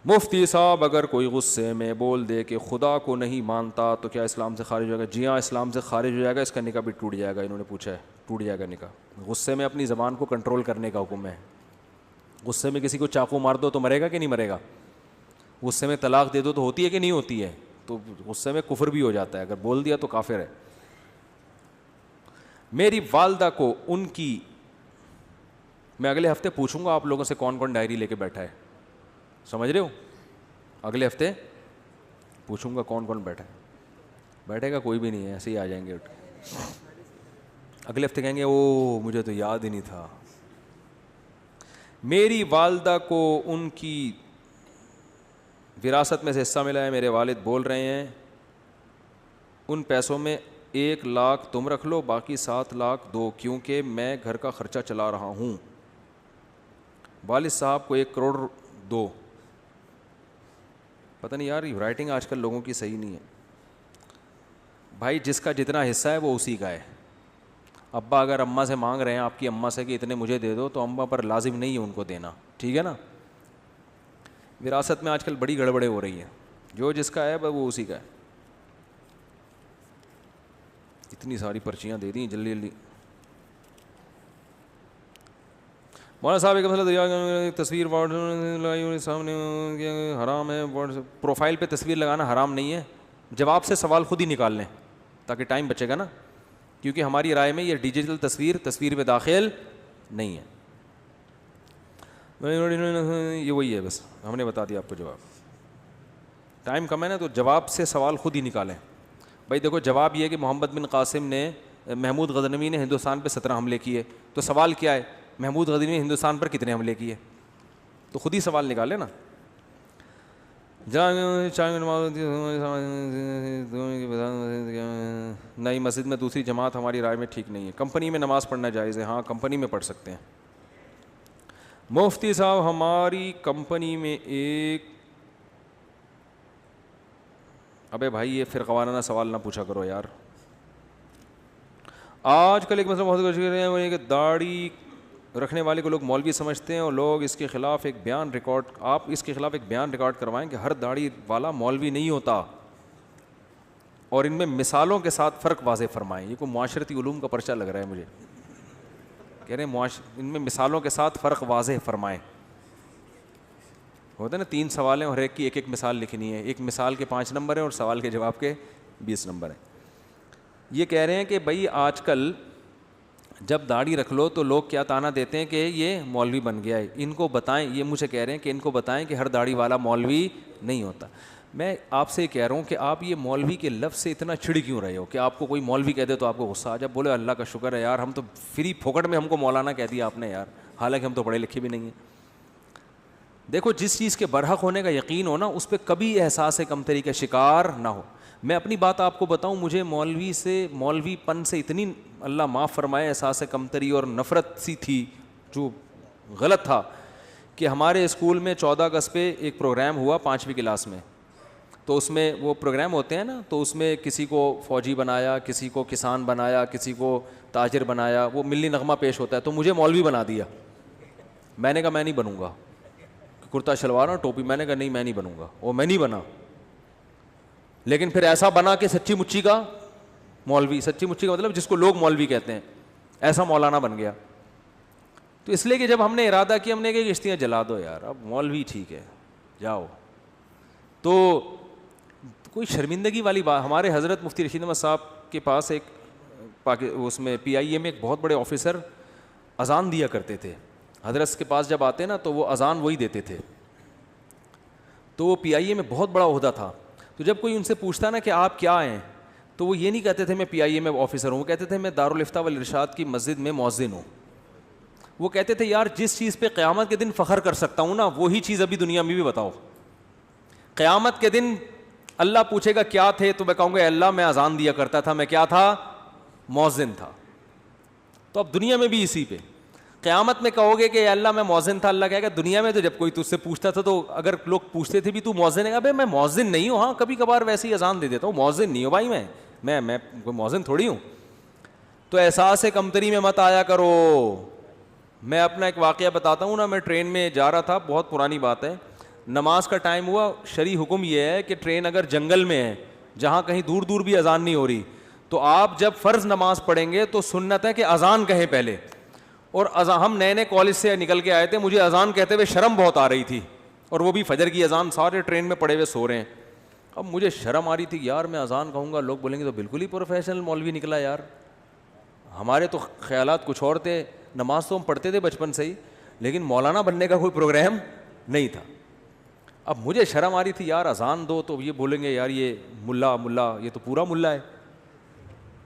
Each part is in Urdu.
مفتی صاحب اگر کوئی غصے میں بول دے کہ خدا کو نہیں مانتا تو کیا اسلام سے خارج ہو جائے گا؟ جی ہاں، اسلام سے خارج ہو جائے گا، اس کا نکاح بھی ٹوٹ جائے گا. انہوں نے پوچھا ہے ٹوٹ جائے گا نکاح. غصے میں اپنی زبان کو کنٹرول کرنے کا حکم ہے. غصے میں کسی کو چاقو مار دو تو مرے گا کہ نہیں مرے گا؟ غصے میں طلاق دے دو تو ہوتی ہے کہ نہیں ہوتی ہے؟ تو غصے میں کفر بھی ہو جاتا ہے، اگر بول دیا تو کافر ہے. میری والدہ کو ان کی، میں اگلے ہفتے پوچھوں گا آپ لوگوں سے کون کون ڈائری لے کے بیٹھا ہے، سمجھ رہے ہو؟ اگلے ہفتے پوچھوں گا کون کون بیٹھا ہے. بیٹھے گا کوئی بھی نہیں ہے، ایسے ہی آ جائیں گے. اگلے ہفتے کہیں گے او مجھے تو یاد ہی نہیں تھا. میری والدہ کو ان کی وراثت میں سے حصہ ملا ہے، میرے والد بول رہے ہیں ان پیسوں میں 1,00,000 تم رکھ لو، باقی 7,00,000 دو، کیونکہ میں گھر کا خرچہ چلا رہا ہوں. والد صاحب کو 1,00,00,000 دو. پتہ نہیں یار یہ رائٹنگ آج کل لوگوں کی صحیح نہیں ہے. بھائی جس کا جتنا حصہ ہے وہ اسی کا ہے. ابا اگر اماں سے مانگ رہے ہیں آپ کی اماں سے کہ اتنے مجھے دے دو، تو اماں پر لازم نہیں ہے ان کو دینا، ٹھیک ہے نا؟ وراثت میں آج کل بڑی گڑبڑیں ہو رہی ہیں، جو جس کا ہے وہ اسی کا ہے. اتنی ساری پرچیاں دے دیں جلدی جلدی. مولانا صاحب ایک مسئلہ، تصویر سامنے حرام ہے، پروفائل پہ تصویر لگانا حرام نہیں ہے. جواب سے سوال خود ہی نکال لیں تاکہ ٹائم بچے گا نا، کیونکہ ہماری رائے میں یہ ڈیجیٹل تصویر پہ داخل نہیں ہے. یہ وہی ہے، بس ہم نے بتا دیا آپ کو جواب. ٹائم کم ہے نا تو جواب سے سوال خود ہی نکالیں. بھائی دیکھو جواب یہ ہے کہ محمد بن قاسم نے، محمود غزنوی نے ہندوستان پہ 17 حملے کیے. تو سوال کیا ہے؟ محمود غزنوی نے ہندوستان پر کتنے حملے کیے؟ تو خود ہی سوال نکالے نا. نئی مسجد میں دوسری جماعت ہماری رائے میں ٹھیک نہیں ہے. کمپنی میں نماز پڑھنا جائز ہے؟ ہاں کمپنی میں پڑھ سکتے ہیں. مفتی صاحب ہماری کمپنی میں ایک، ابے بھائی یہ فرقہ وارانہ سوال نہ پوچھا کرو یار. آج کل ایک مسئلہ بہت کوشش کر رہے ہیں وہ یہ کہ داڑھی رکھنے والے کو لوگ مولوی سمجھتے ہیں، اور لوگ اس کے خلاف ایک بیان ریکارڈ، آپ اس کے خلاف ایک بیان ریکارڈ کروائیں کہ ہر داڑھی والا مولوی نہیں ہوتا، اور ان میں مثالوں کے ساتھ فرق واضح فرمائیں. یہ کوئی معاشرتی علوم کا پرچہ لگ رہا ہے مجھے. کہہ رہے ہیں ان میں مثالوں کے ساتھ فرق واضح فرمائیں. ہوتا ہے نا 3 سوال ہیں اور ایک کی ایک مثال لکھنی ہے. ایک مثال کے 5 نمبر ہیں اور سوال کے جواب کے 20 نمبر ہیں. یہ کہہ رہے ہیں کہ بھائی آج کل جب داڑھی رکھ لو تو لوگ کیا تانا دیتے ہیں کہ یہ مولوی بن گیا ہے. ان کو بتائیں، یہ مجھے کہہ رہے ہیں کہ ان کو بتائیں کہ ہر داڑھی والا مولوی نہیں ہوتا. میں آپ سے کہہ رہا ہوں کہ آپ یہ مولوی کے لفظ سے اتنا چڑ کیوں رہے ہو کہ آپ کو کوئی مولوی کہہ دے تو آپ کو غصہ آ جائے؟ بولے اللہ کا شکر ہے یار، ہم تو فری پھوکٹ میں ہم کو مولانا کہہ دیا آپ نے یار، حالانکہ ہم تو پڑھے لکھے بھی نہیں ہیں. دیکھو جس چیز کے برحق ہونے کا یقین ہو نا، اس پہ کبھی احساس کمتری کا شکار نہ ہو. میں اپنی بات آپ کو بتاؤں، مجھے مولوی پن سے اتنی اللہ معاف فرمائے احساس کمتری اور نفرت سی تھی جو غلط تھا، کہ ہمارے اسکول میں 14 اگست پہ ایک پروگرام ہوا 5ویں کلاس میں. تو اس میں وہ پروگرام ہوتے ہیں نا، تو اس میں کسی کو فوجی بنایا، کسی کو کسان بنایا، کسی کو تاجر بنایا، وہ ملی نغمہ پیش ہوتا ہے. تو مجھے مولوی بنا دیا. میں نے کہا میں نہیں بنوں گا، کرتا شلوار اور ٹوپی. میں نے کہا نہیں میں نہیں بنوں گا، وہ میں نہیں بنا. لیکن پھر ایسا بنا کہ سچی مچی کا مولوی، سچی مچی کا مطلب جس کو لوگ مولوی کہتے ہیں، ایسا مولانا بن گیا. تو اس لیے کہ جب ہم نے ارادہ کیا، ہم نے کہا کشتیاں جلا دو یار، اب مولوی ٹھیک ہے جاؤ. تو کوئی شرمندگی والی بات. ہمارے حضرت مفتی رشید احمد صاحب کے پاس ایک اس میں PIA میں ایک بہت بڑے آفیسر اذان دیا کرتے تھے. حضرت کے پاس جب آتے نا تو وہ اذان وہی دیتے تھے. تو وہ PIA میں بہت بڑا عہدہ تھا. تو جب کوئی ان سے پوچھتا نا کہ آپ کیا ہیں، تو وہ یہ نہیں کہتے تھے میں PIA میں آفیسر ہوں، وہ کہتے تھے میں دارالافتاء والارشاد کی مسجد میں مؤذن ہوں. وہ کہتے تھے یار جس چیز پہ قیامت کے دن فخر کر سکتا ہوں نا، وہی چیز ابھی دنیا میں بھی بتاؤ. قیامت کے دن اللہ پوچھے گا کیا تھے، تو میں کہوں گا اللہ میں اذان دیا کرتا تھا، میں کیا تھا؟ مؤذن تھا. تو اب دنیا میں بھی اسی پہ. قیامت میں کہو گے کہ اللہ میں مؤذن تھا، اللہ کہے گا دنیا میں تو جب کوئی تجھ سے پوچھتا تھا تو اگر لوگ پوچھتے تھے بھی تو مؤذن ہے، میں مؤذن نہیں ہوں، ہاں کبھی کبھار ویسے ہی اذان دے دیتا ہوں، مؤذن نہیں ہوں بھائی، میں کوئی مؤذن تھوڑی ہوں. تو احساس کمتری میں مت آیا کرو. میں اپنا ایک واقعہ بتاتا ہوں نا. میں ٹرین میں جا رہا تھا، بہت پرانی بات ہے. نماز کا ٹائم ہوا, شرعی حکم یہ ہے کہ ٹرین اگر جنگل میں ہے جہاں کہیں دور دور بھی اذان نہیں ہو رہی, تو آپ جب فرض نماز پڑھیں گے تو سنت ہے کہ اذان کہیں پہلے. اور ہم نئے نئے کالج سے نکل کے آئے تھے, مجھے اذان کہتے ہوئے شرم بہت آ رہی تھی, اور وہ بھی فجر کی اذان, سارے ٹرین میں پڑے ہوئے سو رہے ہیں. اب مجھے شرم آ رہی تھی یار میں اذان کہوں گا, لوگ بولیں گے تو بالکل ہی پروفیشنل مولوی نکلا یار. ہمارے تو خیالات کچھ اور تھے, نماز تو ہم پڑھتے تھے بچپن سے ہی, لیکن مولانا بننے کا کوئی پروگرام نہیں تھا. اب مجھے شرم آ رہی تھی یار اذان دو تو یہ بولیں گے یار یہ ملا یہ تو پورا ملا ہے.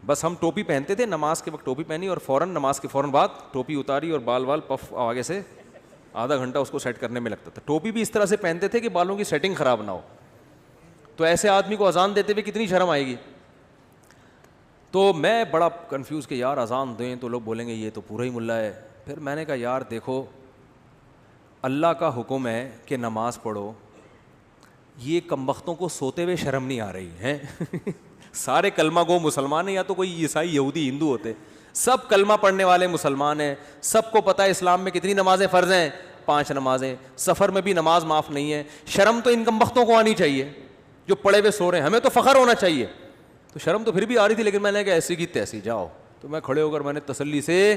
بس ہم ٹوپی پہنتے تھے, نماز کے وقت ٹوپی پہنی اور فوراً نماز کے فوراً بعد ٹوپی اتاری اور بال پف آگے سے آدھا گھنٹہ اس کو سیٹ کرنے میں لگتا تھا. ٹوپی بھی اس طرح سے پہنتے تھے کہ بالوں کی سیٹنگ خراب نہ ہو. تو ایسے آدمی کو اذان دیتے ہوئے کتنی شرم آئے گی. تو میں بڑا کنفیوز کہ یار اذان دیں تو لوگ بولیں گے یہ تو پورا ہی ملا ہے. پھر میں نے کہا یار دیکھو اللہ کا حکم ہے کہ نماز پڑھو, یہ کمبختوں کو سوتے ہوئے شرم نہیں آ رہی ہے. سارے کلمہ گو مسلمان ہیں, یا تو کوئی عیسائی یہودی ہندو ہوتے, سب کلمہ پڑھنے والے مسلمان ہیں. سب کو پتہ ہے اسلام میں کتنی نمازیں فرض ہیں, 5 نمازیں, سفر میں بھی نماز معاف نہیں ہے. شرم تو ان کمبختوں کو آنی چاہیے جو پڑے ہوئے سو رہے ہیں, ہمیں تو فخر ہونا چاہیے. تو شرم تو پھر بھی آ رہی تھی, لیکن میں نے کہا ایسی کی تیسی جاؤ. تو میں کھڑے ہو کر میں نے تسلی سے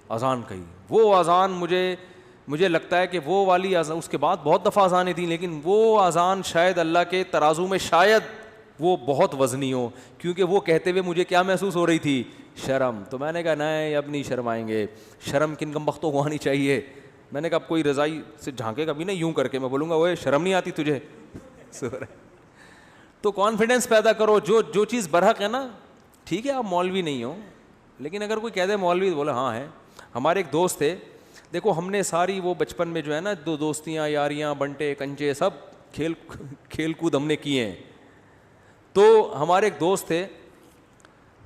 اذان کہی. وہ اذان مجھے لگتا ہے کہ وہ والی اذان, اس کے بعد بہت دفعہ اذانیں تھیں, لیکن وہ اذان شاید اللہ کے ترازو میں شاید وہ بہت وزنی ہو, کیونکہ وہ کہتے ہوئے مجھے کیا محسوس ہو رہی تھی, شرم. تو میں نے کہا نہیں اب نہیں شرمائیں گے, شرم کن کمبختوں کو آنی چاہیے. میں نے کہا اب کوئی رضائی سے جھانکے کبھی نہیں یوں کر کے, میں بولوں گا وہ شرم نہیں آتی تجھے. تو کانفیڈنس پیدا کرو, جو چیز برحق ہے نا, ٹھیک ہے آپ مولوی نہیں ہو, لیکن اگر کوئی کہہ دے مولوی تو بولے ہاں ہے. ہمارے ایک دوست تھے, دیکھو ہم نے ساری وہ بچپن میں جو ہے نا دوستیاں یاریاں بنٹے کنچے سب کھیل کود ہم نے کیے ہیں. تو ہمارے ایک دوست تھے,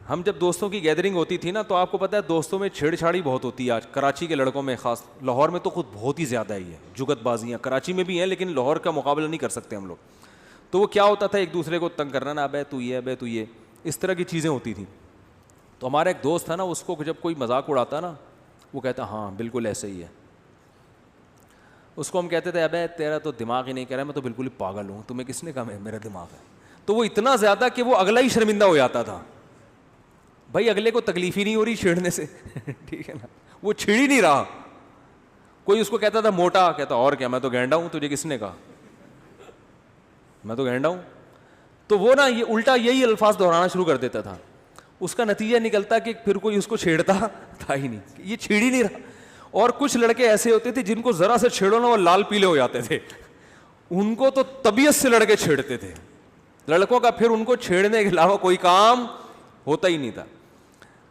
ہم جب دوستوں کی گیدرنگ ہوتی تھی نا, تو آپ کو پتہ ہے دوستوں میں چھیڑ چھاڑی بہت ہوتی ہے آج کراچی کے لڑکوں میں, خاص لاہور میں تو خود بہت ہی زیادہ ہی ہے, جگت بازیاں کراچی میں بھی ہیں لیکن لاہور کا مقابلہ نہیں کر سکتے ہم لوگ. تو وہ کیا ہوتا تھا, ایک دوسرے کو تنگ کرنا نا, ابے تو یہ اس طرح کی چیزیں ہوتی تھیں. تو ہمارا ایک دوست تھا نا, اس کو جب کوئی مذاق اڑاتا نا, وہ کہتا ہاں بالکل ایسے ہی ہے. اس کو ہم کہتے تھے ابے تیرا تو دماغ ہی نہیں کہہ رہا, میں تو بالکل ہی پاگل ہوں, تمہیں کس نے کہا میرا دماغ ہے. تو وہ اتنا زیادہ کہ وہ اگلا ہی شرمندہ ہو جاتا تھا. بھائی اگلے کو تکلیف ہی نہیں ہو رہی چھیڑنے سے, ٹھیک ہے نا, وہ چھیڑ ہی نہیں رہا. کوئی اس کو کہتا تھا موٹا, کہتا اور کیا, میں تو گینڈا ہوں, تجھے کس نے کہا میں تو گینڈا ہوں. تو وہ نا یہ الٹا یہی الفاظ دہرانا شروع کر دیتا تھا. اس کا نتیجہ نکلتا کہ پھر کوئی اس کو چھیڑتا تھا ہی نہیں, یہ چھیڑ ہی نہیں رہا. اور کچھ لڑکے ایسے ہوتے تھے جن کو ذرا سے چھیڑو نا وہ لال پیلے ہو جاتے تھے, ان کو تو طبیعت سے لڑکے چھیڑتے تھے. لڑکوں کا پھر ان کو چھیڑنے کے علاوہ کوئی کام ہوتا ہی نہیں تھا.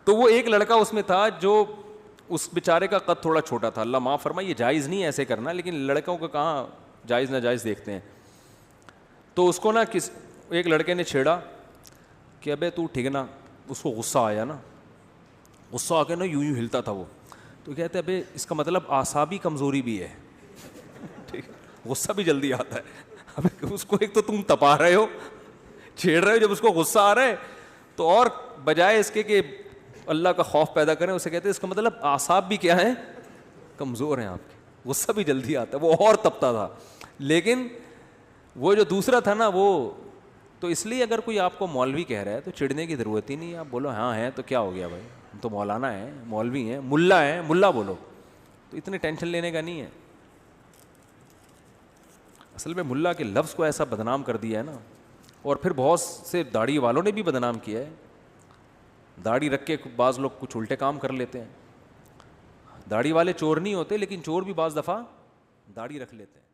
تو وہ ایک لڑکا اس میں تھا جو اس بیچارے کا قد تھوڑا چھوٹا تھا, اللہ معاف فرمائے یہ جائز نہیں ہے ایسے کرنا, لیکن لڑکوں کو کہاں جائز ناجائز دیکھتے ہیں. تو اس کو نا ایک لڑکے نے چھیڑا کہ ابے تو ٹھیک نا, اس کو غصہ آیا نا, غصہ آ کے نا یوں ہلتا تھا وہ. تو کہتے ہیں ابے اس کا مطلب اعصابی کمزوری بھی ہے, ٹھیک, غصہ بھی جلدی آتا ہے. اب اس کو ایک تو تم تپا رہے ہو, چھیڑ رہے ہو, جب اس کو غصہ آ رہا ہے تو اور بجائے اس کے کہ اللہ کا خوف پیدا کریں, اسے کہتے ہیں اس کا مطلب اعصاب بھی کیا ہیں, کمزور ہیں آپ کے, غصہ بھی جلدی آتا ہے. وہ اور تپتا تھا. لیکن وہ جو دوسرا تھا نا وہ تو, اس لیے اگر کوئی آپ کو مولوی کہہ رہا ہے تو چڑھنے کی ضرورت ہی نہیں ہے. آپ بولو ہاں ہے تو کیا ہو گیا بھائی, ہم تو مولانا ہیں, مولوی ہیں, ملا ہیں, ملا بولو, تو اتنے ٹینشن لینے کا نہیں ہے. اصل میں ملا کے لفظ کو ایسا بدنام کر دیا ہے نا, اور پھر بہت سے داڑھی والوں نے بھی بدنام کیا ہے. داڑھی رکھ کے بعض لوگ کچھ الٹے کام کر لیتے ہیں. داڑھی والے چور نہیں ہوتے, لیکن چور بھی بعض دفعہ داڑھی رکھ لیتے ہیں.